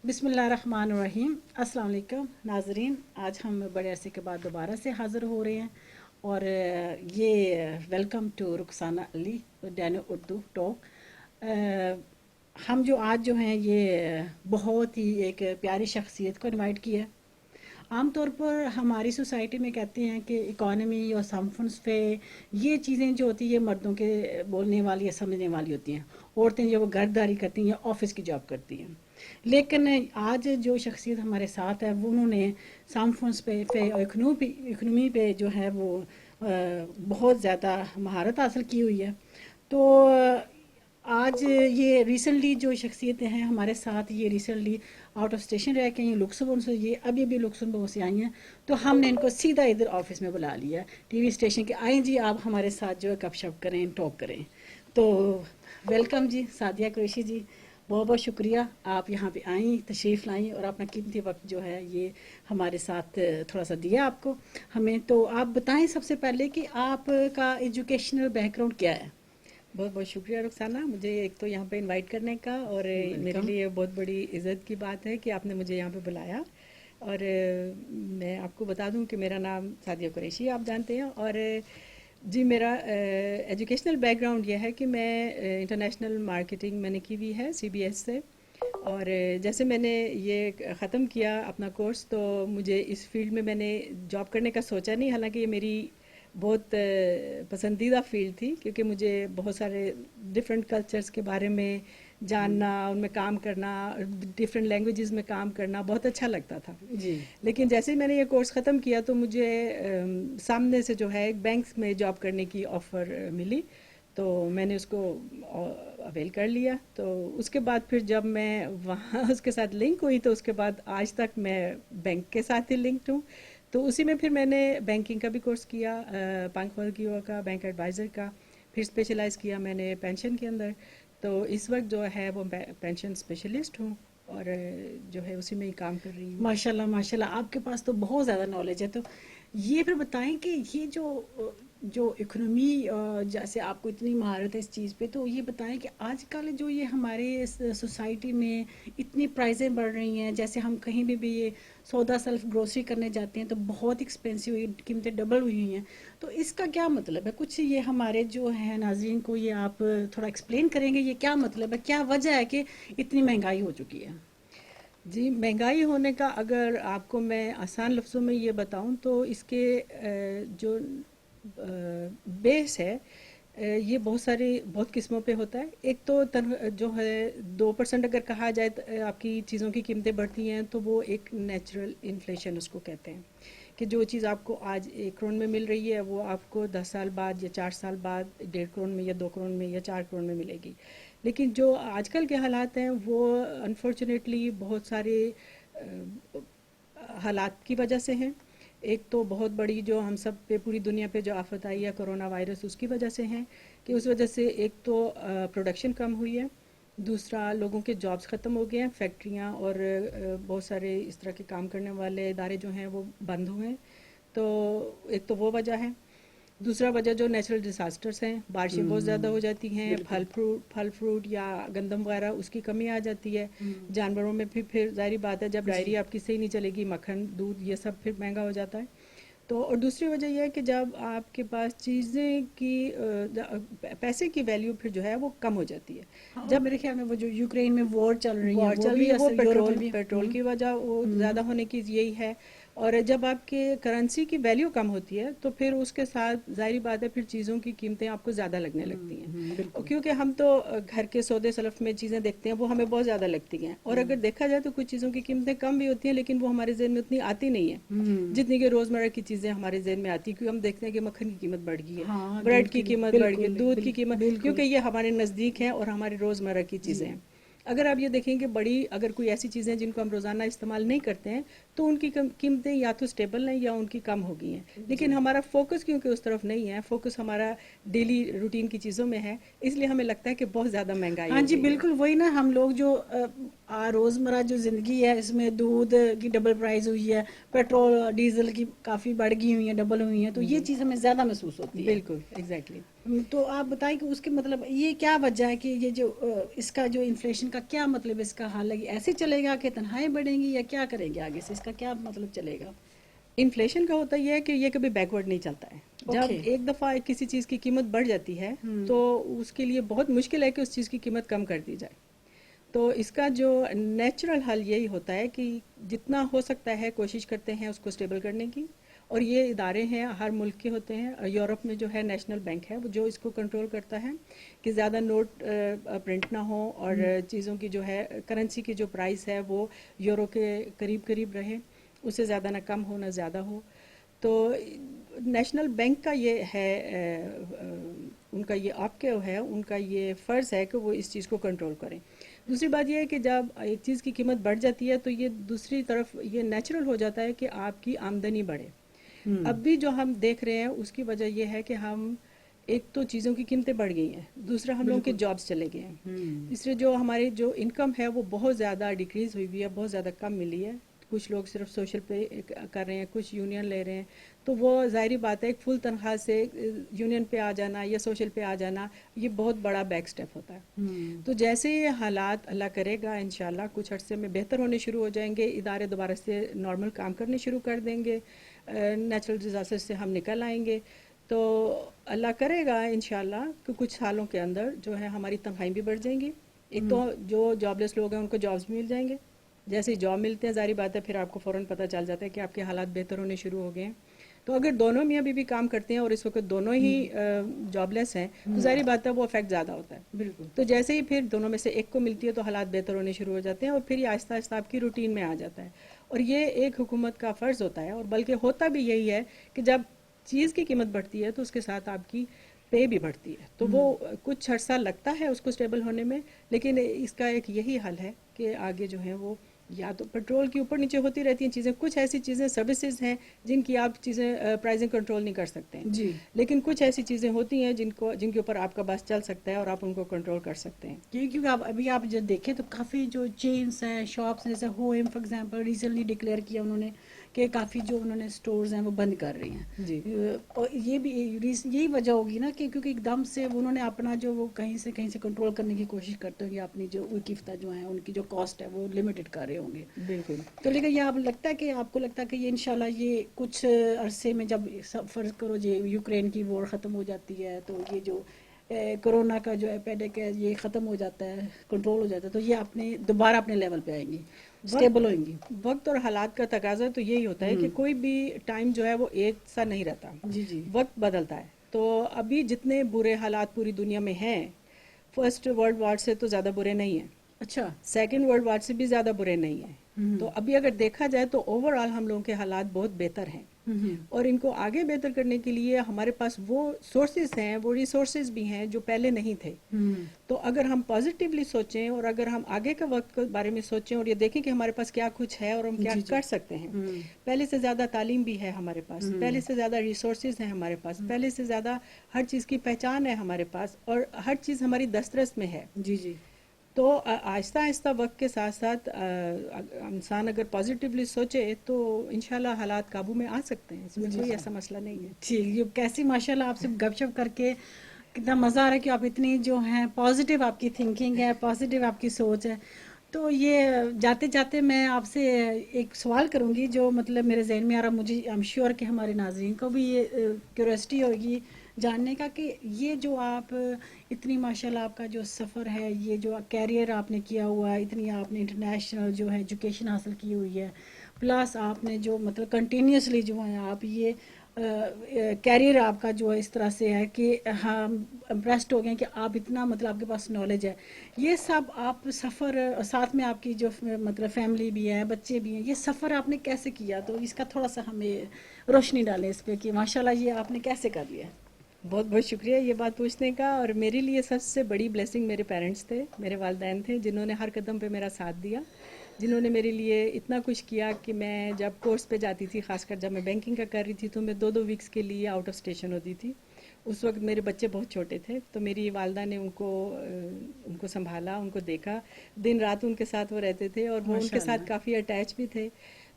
بسم اللہ الرحمن الرحیم. السلام علیکم ناظرین. آج ہم بڑے عرصے کے بعد دوبارہ سے حاضر ہو رہے ہیں اور یہ ویلکم ٹو رخسانہ علی ڈینو اردو ٹاک. ہم جو آج جو ہیں یہ بہت ہی ایک پیاری شخصیت کو انوائٹ کیا ہے. عام طور پر ہماری سوسائٹی میں کہتے ہیں کہ اکانومی اور سمفنس پہ یہ چیزیں جو ہوتی ہیں یہ مردوں کے بولنے والی یا سمجھنے والی ہوتی ہیں. عورتیں جو وہ گھرداری کرتی ہیں یا آفس کی جاب کرتی ہیں. لیکن آج جو شخصیت ہمارے ساتھ ہے وہ انہوں نے سمفنس پہ اور اکنومی پہ جو ہے وہ بہت زیادہ مہارت حاصل کی ہوئی ہے. تو آج یہ ریسنٹلی جو شخصیتیں ہیں ہمارے ساتھ یہ ریسنٹلی آؤٹ آف اسٹیشن رہ کے ہیں لکسمبرگ سے. یہ ابھی لکسمبرگ سے آئی ہیں تو ہم نے ان کو سیدھا ادھر آفس میں بلا لیا ٹی وی اسٹیشن کے. آئیں جی آپ ہمارے ساتھ جو ہے گپ شپ کریں ٹاک کریں. تو ویلکم جی سعدیہ قریشی جی, بہت بہت شکریہ آپ یہاں پہ آئیں تشریف لائیں اور اپنا قیمتی وقت جو ہے یہ ہمارے ساتھ تھوڑا سا دیا آپ کو ہمیں. تو آپ بتائیں سب سے پہلے کہ آپ کا ایجوکیشنل بیک گراؤنڈ کیا ہے. بہت بہت شکریہ رخسانہ, مجھے ایک تو یہاں پہ انوائٹ کرنے کا, اور میرے لیے بہت بڑی عزت کی بات ہے کہ آپ نے مجھے یہاں پہ بلایا. اور میں آپ کو بتا دوں کہ میرا نام سعدیہ قریشی آپ جانتے ہیں. اور جی میرا ایجوکیشنل بیک گراؤنڈ یہ ہے کہ میں انٹرنیشنل مارکیٹنگ میں نے کی ہوئی ہے CBS سے. اور جیسے میں نے یہ ختم کیا اپنا کورس تو مجھے اس فیلڈ میں نے جاب کرنے کا سوچا نہیں, حالانکہ یہ میری بہت پسندیدہ فیلڈ تھی کیونکہ مجھے بہت سارے ڈفرینٹ کلچرز کے بارے میں جاننا, ان میں کام کرنا, ڈفرینٹ لینگویجز میں کام کرنا بہت اچھا لگتا تھا. جی لیکن جیسے ہی میں نے یہ کورس ختم کیا تو مجھے سامنے سے جو ہے ایک بینک میں جاب کرنے کی آفر ملی, تو میں نے اس کو اویل کر لیا. تو اس کے بعد پھر جب میں وہاں اس کے ساتھ لنک ہوئی تو اس کے بعد آج تک میں بینک کے ساتھ ہی لنکڈ ہوں. تو اسی میں پھر میں نے بینکنگ کا بھی کورس کیا, پانک ہولگیوا کا بینک ایڈوائزر کا, پھر اسپیشلائز کیا میں نے پینشن کے اندر. تو اس وقت جو ہے وہ پینشن اسپیشلسٹ ہوں اور جو ہے اسی میں ہی کام کر رہی ہوں. ماشاء اللہ آپ کے پاس تو بہت زیادہ نالج ہے. تو یہ پھر بتائیں کہ یہ جو اکنومی جیسے آپ کو اتنی مہارت ہے اس چیز پہ, تو یہ بتائیں کہ آج کل جو یہ ہمارے سوسائٹی میں اتنی پرائزیں بڑھ رہی ہیں, جیسے ہم کہیں بھی یہ سودا سیلف گروسری کرنے جاتے ہیں تو بہت ایکسپینسو ہوئی, قیمتیں ڈبل ہوئی ہوئی ہیں. تو اس کا کیا مطلب ہے, کچھ یہ ہمارے جو ہیں ناظرین کو یہ آپ تھوڑا ایکسپلین کریں گے یہ کیا مطلب ہے, کیا وجہ ہے کہ اتنی مہنگائی ہو چکی ہے. جی مہنگائی ہونے کا اگر آپ کو میں آسان لفظوں میں یہ بتاؤں تو اس کے جو بیس ہے یہ بہت قسموں پہ ہوتا ہے. ایک تو جو ہے 2% اگر کہا جائے آپ کی چیزوں کی قیمتیں بڑھتی ہیں تو وہ ایک نیچرل انفلیشن اس کو کہتے ہیں, کہ جو چیز آپ کو آج 1 کروڑ میں مل رہی ہے وہ آپ کو 10 سال بعد یا 4 سال بعد 1.5 کروڑ میں یا 2 کروڑ میں یا 4 کروڑ میں ملے گی. لیکن جو آج کل کے حالات ہیں وہ انفارچونیٹلی بہت سارے حالات کی وجہ سے ہیں. ایک تو بہت بڑی جو ہم سب پہ پوری دنیا پہ جو آفت آئی ہے کرونا وائرس, اس کی وجہ سے ہیں کہ اس وجہ سے ایک تو پروڈکشن کم ہوئی ہے, دوسرا لوگوں کے جابس ختم ہو گئے ہیں, فیکٹریاں اور بہت سارے اس طرح کے کام کرنے والے ادارے جو ہیں وہ بند ہوئے ہیں. تو ایک تو وہ وجہ ہے. دوسرا وجہ جو نیچرل ڈیزاسٹرس ہیں, بارشیں بہت زیادہ ہو جاتی ہیں, پھل فروٹ یا گندم وغیرہ اس کی کمی آ جاتی ہے. جانوروں میں پھر ظاہری بات ہے جب ڈائری آپ کی صحیح نہیں چلے گی, مکھن دودھ یہ سب پھر مہنگا ہو جاتا ہے. تو اور دوسری وجہ یہ ہے کہ جب آپ کے پاس چیزیں کی پیسے کی ویلیو پھر جو ہے وہ کم ہو جاتی ہے. جب میرے خیال میں وہ جو یوکرین میں وار چل رہی ہے وہ پیٹرول کی وجہ وہ زیادہ ہونے کی یہی ہے. اور جب آپ کے کرنسی کی ویلیو کم ہوتی ہے تو پھر اس کے ساتھ ظاہری بات ہے پھر چیزوں کی قیمتیں آپ کو زیادہ لگنے لگتی ہیں, کیونکہ ہم تو گھر کے سودے سلف میں چیزیں دیکھتے ہیں وہ ہمیں بہت زیادہ لگتی ہیں. اور اگر دیکھا جائے تو کچھ چیزوں کی قیمتیں کم بھی ہوتی ہیں لیکن وہ ہمارے ذہن میں اتنی آتی نہیں ہیں جتنی کہ روزمرہ کی چیزیں ہمارے ذہن میں آتی ہیں, کیونکہ ہم دیکھتے ہیں کہ مکھن کی قیمت بڑھ گئی ہے, بریڈ کی قیمت بڑھ گئی, دودھ کی قیمت, کیونکہ یہ ہمارے نزدیک ہیں اور ہماری روزمرہ کی چیزیں ہیں. اگر آپ یہ دیکھیں کہ اگر کوئی ایسی چیزیں جن کو ہم روزانہ استعمال نہیں کرتے ہیں تو ان کی قیمتیں یا تو سٹیبل ہیں یا ان کی کم ہو گئی ہیں. لیکن ہمارا فوکس کیونکہ اس طرف نہیں ہے, فوکس ہمارا ڈیلی روٹین کی چیزوں میں ہے, اس لیے ہمیں لگتا ہے کہ بہت زیادہ مہنگائی ہاں جی بالکل وہی نا, ہم لوگ جو روزمرہ جو زندگی ہے اس میں دودھ کی ڈبل پرائز ہوئی ہے, پیٹرول ڈیزل کی کافی بڑھ گئی ہوئی ہیں, ڈبل ہوئی ہیں, تو یہ چیز ہمیں زیادہ محسوس ہوتی ہے. بالکل ایگزیکٹلی تو آپ بتائیں کہ اس کے مطلب یہ کیا وجہ ہے کہ یہ جو اس کا جو انفلیشن کا کیا مطلب اس کا حال ہے، ایسے چلے گا کہ تنہائیں بڑھیں گی یا کیا کریں گے آگے سے، اس کا کیا مطلب چلے گا؟ انفلیشن کا ہوتا یہ ہے کہ یہ کبھی بیکورڈ نہیں چلتا ہے. جب اوکے. ایک دفعہ کسی چیز کی قیمت بڑھ جاتی ہے تو اس کے لیے بہت مشکل ہے کہ اس چیز کی قیمت کم کر دی جائے. تو اس کا جو نیچرل حل یہی ہوتا ہے کہ جتنا ہو سکتا ہے کوشش کرتے ہیں اس کو اسٹیبل کرنے کی. اور یہ ادارے ہیں ہر ملک کے ہوتے ہیں. یورپ میں جو ہے نیشنل بینک ہے وہ جو اس کو کنٹرول کرتا ہے کہ زیادہ نوٹ پرنٹ نہ ہو اور چیزوں کی جو ہے کرنسی کی جو پرائس ہے وہ یورو کے قریب قریب رہے، اس سے زیادہ نہ کم ہو نہ زیادہ ہو. تو نیشنل بینک کا یہ ہے ان کا یہ آپ کے ہے ان کا یہ فرض ہے کہ وہ اس چیز کو کنٹرول کریں. دوسری بات یہ ہے کہ جب ایک چیز کی قیمت بڑھ جاتی ہے تو یہ دوسری طرف یہ نیچرل ہو جاتا ہے کہ آپ کی آمدنی بڑھے. اب بھی جو ہم دیکھ رہے ہیں اس کی وجہ یہ ہے کہ ہم ایک تو چیزوں کی قیمتیں بڑھ گئی ہیں، دوسرا ہم لوگوں کے جابس چلے گئے ہیں، اس لیے جو ہماری جو انکم ہے وہ بہت زیادہ ڈیکریز ہوئی ہے، بہت زیادہ کم ملی ہے. کچھ لوگ صرف سوشل پہ کر رہے ہیں، کچھ یونین لے رہے ہیں. تو وہ ظاہری بات ہے ایک فل تنخواہ سے یونین پہ آ جانا یا سوشل پہ آ جانا یہ بہت بڑا بیک سٹیپ ہوتا ہے. تو جیسے یہ حالات اللہ کرے گا انشاءاللہ کچھ عرصے میں بہتر ہونے شروع ہو جائیں گے، ادارے دوبارہ سے نارمل کام کرنے شروع کر دیں گے، نیچرل ڈیزاسٹر سے ہم نکل آئیں گے، تو اللہ کرے گا انشاءاللہ کہ کچھ سالوں کے اندر جو ہے ہماری تنخواہیں بھی بڑھ جائیں گی. ایک تو جو جاب لیس لوگ ہیں ان کو جابس مل جائیں گے. جیسے جاب ملتے ہیں ظاہری بات ہے پھر آپ کو فوراً پتہ چل جاتا ہے کہ آپ کے حالات بہتر ہونے شروع ہو گئے ہیں. تو اگر دونوں میاں بیوی کام کرتے ہیں اور اس وقت دونوں ہی جاب لیس ہیں تو ظاہری بات ہے وہ افیکٹ زیادہ ہوتا ہے. بالکل. تو جیسے ہی پھر دونوں میں سے ایک کو ملتی ہے تو حالات بہتر ہونے شروع ہو جاتے ہیں اور پھر یہ آہستہ آہستہ آپ کی روٹین میں آ جاتا ہے. اور یہ ایک حکومت کا فرض ہوتا ہے، اور بلکہ ہوتا بھی یہی ہے کہ جب چیز کی قیمت بڑھتی ہے تو اس کے ساتھ آپ کی پے بھی بڑھتی ہے. تو وہ کچھ عرصہ لگتا ہے اس کو اسٹیبل ہونے میں، لیکن اس کا ایک یہی حل ہے کہ آگے جو ہے وہ یا تو پیٹرول کی اوپر نیچے ہوتی رہتی ہیں چیزیں، کچھ ایسی چیزیں سروسز ہیں جن کی آپ چیزیں پرائزنگ کنٹرول نہیں کر سکتے ہیں، جی. لیکن کچھ ایسی چیزیں ہوتی ہیں جن کے اوپر آپ کا بس چل سکتا ہے اور آپ ان کو کنٹرول کر سکتے ہیں. کیونکہ آپ ابھی آپ جب دیکھیں تو کافی جو چینس ہیں شاپس جیسے ہوئم فار ایگزامپل ریسنٹلی ڈکلیئر کیا انہوں نے کہ کافی جو انہوں نے سٹورز ہیں وہ بند کر رہی ہیں. جی اور یہ بھی یہی وجہ ہوگی نا کہ کیونکہ ایک دم سے انہوں نے اپنا جو وہ کہیں سے کنٹرول کرنے کی کوشش کرتے ہوں گے، اپنی جو وقیفتہ جو ہیں ان کی جو کاسٹ ہے وہ لمیٹڈ کر رہے ہوں گے. بالکل. تو لیکن یہ آپ کو لگتا ہے کہ یہ انشاءاللہ یہ کچھ عرصے میں جب فرض کرو جو یوکرین کی وار ختم ہو جاتی ہے تو یہ جو کرونا کا جو ایپیڈک ہے یہ ختم ہو جاتا ہے، کنٹرول ہو جاتا ہے، تو یہ دوبارہ اپنے لیول پہ آئیں گی، اسٹیبل ہوئیں گی. وقت اور حالات کا تقاضا تو یہی ہوتا ہے کہ کوئی بھی ٹائم جو ہے وہ ایک سا نہیں رہتا، جی جی. وقت بدلتا ہے. تو ابھی جتنے برے حالات پوری دنیا میں ہیں فرسٹ ورلڈ وار سے تو زیادہ برے نہیں ہیں، اچھا. سیکنڈ ورلڈ وار سے بھی زیادہ برے نہیں ہیں. تو ابھی اگر دیکھا جائے تو اوور آل ہم لوگوں کے حالات بہت بہتر ہیں، اور ان کو آگے بہتر کرنے کے لیے ہمارے پاس وہ سورسز ہیں، وہ ریسورسز بھی ہیں جو پہلے نہیں تھے. تو اگر ہم پازیٹیولی سوچیں اور اگر ہم آگے کے وقت کے بارے میں سوچیں اور یہ دیکھیں کہ ہمارے پاس کیا کچھ ہے اور ہم کیا کر سکتے ہیں. پہلے سے زیادہ تعلیم بھی ہے ہمارے پاس، پہلے سے زیادہ ریسورسز ہیں ہمارے پاس، پہلے سے زیادہ ہر چیز کی پہچان ہے ہمارے پاس، اور ہر چیز ہماری دسترس میں ہے. جی جی. تو آہستہ آہستہ وقت کے ساتھ ساتھ انسان اگر پازیٹیولی سوچے تو انشاءاللہ حالات قابو میں آ سکتے ہیں، اس میں کوئی ایسا مسئلہ نہیں ہے. ٹھیک. یہ کیسی ماشاءاللہ آپ سے گپ شپ کر کے کتنا مزہ آ رہا ہے کہ آپ اتنی جو ہیں پازیٹیو آپ کی تھنکنگ ہے، پازیٹیو آپ کی سوچ ہے. تو یہ جاتے جاتے میں آپ سے ایک سوال کروں گی جو مطلب میرے ذہن میں آ رہا، مجھے ایم شیور کہ ہمارے ناظرین کو بھی یہ کیوریوسٹی ہوگی جاننے کا کہ یہ جو آپ اتنی ماشاءاللہ آپ کا جو سفر ہے، یہ جو کیریئر آپ نے کیا ہوا ہے، اتنی آپ نے انٹرنیشنل جو ہے ایجوکیشن حاصل کی ہوئی ہے، پلس آپ نے جو مطلب کنٹینیوسلی جو ہے آپ یہ کیریئر آپ کا جو اس طرح سے ہے کہ ہم امپریسڈ ہو گئے کہ آپ اتنا مطلب آپ کے پاس نالج ہے. یہ سب آپ سفر ساتھ میں آپ کی جو مطلب فیملی بھی ہے، بچے بھی ہیں، یہ سفر آپ نے کیسے کیا؟ تو اس کا تھوڑا سا ہمیں روشنی ڈالیں اس پہ کہ ماشاءاللہ یہ آپ نے کیسے کر لیا. بہت بہت شکریہ یہ بات پوچھنے کا. اور میرے لیے سب سے بڑی بلیسنگ میرے پیرنٹس تھے، میرے والدین تھے، جنہوں نے ہر قدم پہ میرا ساتھ دیا، جنہوں نے میرے لیے اتنا کچھ کیا کہ میں جب کورس پہ جاتی تھی، خاص کر جب میں بینکنگ کا کر رہی تھی تو میں 2 ویکس کے لیے آؤٹ آف اسٹیشن ہوتی تھی. اس وقت میرے بچے بہت چھوٹے تھے، تو میری والدہ نے ان کو سنبھالا، ان کو دیکھا، دن رات ان کے ساتھ وہ رہتے تھے اور وہ ان کے ساتھ کافی اٹیچ بھی تھے.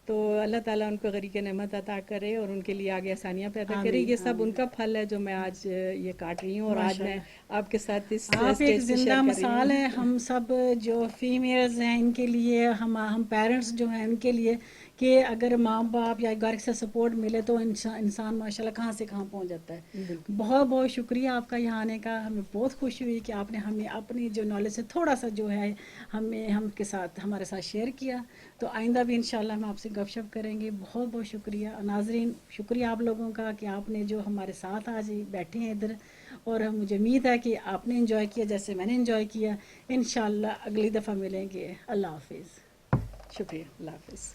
تو اللہ تعالیٰ ان کو غریق نعمت عطا کرے اور ان کے لیے آگے آسانیاں پیدا کرے. آمین، یہ سب آمین. ان کا پھل ہے جو میں آج یہ کاٹ رہی ہوں, اور آج میں آپ کے ساتھ اس آپ ایک اسٹیج پہ زندہ شیئر کر رہی مثال ہوں. ہیں. ہم سب جو فیمیلز ہیں ان کے لیے, ہم پیرنٹس جو ہیں ان کے لیے, کہ اگر ماں باپ یا گھر سے سپورٹ ملے تو انسان ماشاءاللہ کہاں سے کہاں پہنچ جاتا ہے. بالکل. بہت بہت شکریہ آپ کا یہاں آنے کا. ہمیں بہت خوشی ہوئی کہ آپ نے ہمیں اپنی جو نالج سے تھوڑا سا جو ہے ہمارے ساتھ شیئر کیا. تو آئندہ بھی انشاءاللہ ہم آپ سے گپ شپ کریں گے. بہت بہت شکریہ. ناظرین شکریہ آپ لوگوں کا کہ آپ نے جو ہمارے ساتھ آج بیٹھے ہیں ادھر, اور مجھے امید ہے کہ آپ نے انجوائے کیا جیسے میں نے انجوائے کیا. انشاءاللہ اگلی دفعہ ملیں گے. اللہ حافظ. شکریہ. اللہ حافظ.